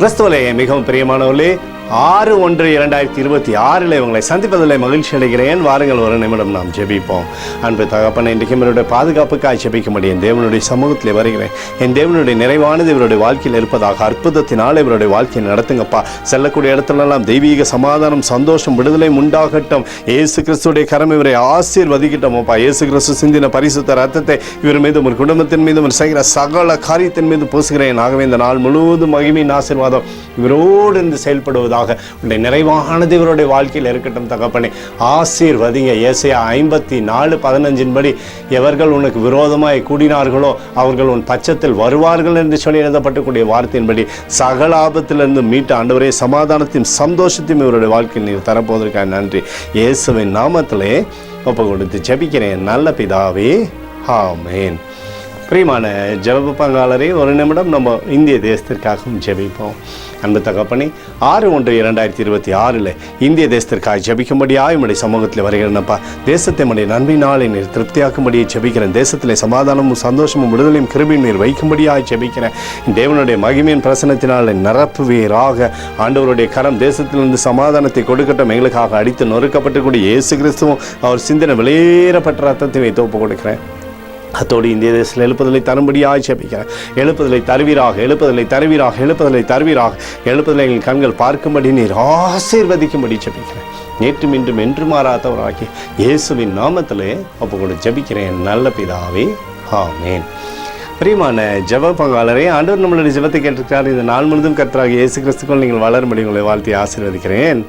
கிறிஸ்துவிலே மிகவும் பிரியமானவர்களே, 6/1/2026 இவங்களை சந்திப்பதில் மகிழ்ச்சி அடைகிறேன். வாருங்கள், ஒரு நிமிடம் நாம் ஜெபிப்போம். அன்பு தகப்பனே, இன்றைக்கு என்னுடைய பாதுகாப்புக்காக ஜெபிக்கும்படி என் தேவனுடைய சமூகத்தில் வருகிறேன். என் தேவனுடைய நிறைவானது இவருடைய வாழ்க்கையில் இருப்பதாக, அற்புதத்தினால் இவருடைய வாழ்க்கையை நடத்துங்கப்பா. செல்லக்கூடிய இடத்துலலாம் தெய்வீக சமாதானம், சந்தோஷம், விடுதலை உண்டாகட்டும். இயேசு கிறிஸ்துடைய கரம் இவரை ஆசீர்வதிக்கட்டும்ப்பா. இயேசு கிறிஸ்து சிந்தின பரிசுத்த ரத்தத்தை இவர் மீது, ஒரு குடும்பத்தின் மீது, ஒரு செய்கிற சகல காரியத்தின் மீது பூசுகிறேன். ஆகவே இந்த நாள் முழுவதும் மகிமையின் ஆசீர்வாதம் இவரோடு இருந்து செயல்படுவதாக உடைய நிறைவானது இவருடைய வாழ்க்கையில் இருக்கட்டும். தகப்பனே, ஆசீர்வதிங்க. ஏசாயா 54:15 படி, எவர்கள் உனக்கு விரோதமாய் கூடினார்களோ அவர்கள் உன் பட்சத்தில் வருவார்கள் என்று சொல்லி எழுதப்பட்டக்கூடிய வார்த்தையின்படி சகல ஆபத்திலிருந்து மீட்ட ஆண்டவரே, சமாதானத்தையும் சந்தோஷத்தையும் இவருடைய வாழ்க்கையில் நீர் தரப்போவதற்காக நன்றி. இயேசுவின் நாமத்திலே ஒப்பு கொடுத்து ஜெபிக்கிறேன் நல்ல பிதாவே, ஆமென். பிரியமான ஜெப பங்காளரே, ஒரு நிமிடம் நம்ம இந்திய தேசத்திற்காகவும் ஜெபிப்போம். அன்பு தகப்பனே, 6/1/2026 இந்திய தேசத்திற்காக ஜெபிக்கும்படியாக உம்முடைய சமூகத்தில் வருகிறேனப்பா. தேசத்தை உம்முடைய நன்மையினாலே நீர் திருப்தியாக்கும்படியே ஜெபிக்கிறேன். தேசத்திலே சமாதானமும் சந்தோஷமும் விடுதலையும் கிருபையும் நீர் வைக்கும்படியாக ஜெபிக்கிறேன். தேவனுடைய மகிமையின் பிரசனத்தினால் நிரப்புவீராக. ஆண்டவருடைய கரம் தேசத்திலிருந்து சமாதானத்தை கொடுக்கட்டும். எங்களுக்காக அடித்து நொறுக்கப்பட்டுக்கூடிய இயேசு கிறிஸ்துவும் அவர் சிந்தனை வெளியேறப்பட்ட ரத்தத்தை வைத்து ஒப்பு கொடுக்கிறேன். அத்தோடு இந்திய தேசத்தில் எழுப்புதலை தரும்படியாக ஜெபிக்கிறேன். எழுப்புதலை தருவீராக, எழுப்புதலை தருவீராக, எழுப்புதலை தருவீராக. எழுப்புதலை எங்கள் கண்கள் பார்க்கும்படி நீர் ஆசீர்வதிக்கும்படி ஜெபிக்கிறேன். நேற்றும் இன்றும் என்று மாறாதவராகி இயேசுவின் நாமத்திலே ஒப்பு கொண்டு ஜெபிக்கிறேன் நல்ல பிதாவே, ஆமென். பிரியமான ஜெப பங்காளரே, ஆண்டவர் நம்மளுடைய ஜெபத்தை கேட்டிருக்கிறார். இந்த நாள் முழுதும் கர்த்தராகிய இயேசு கிறிஸ்துக்குள் நீங்கள் வளரும்படி உங்களை வாழ்த்தி ஆசீர்வதிக்கிறேன்.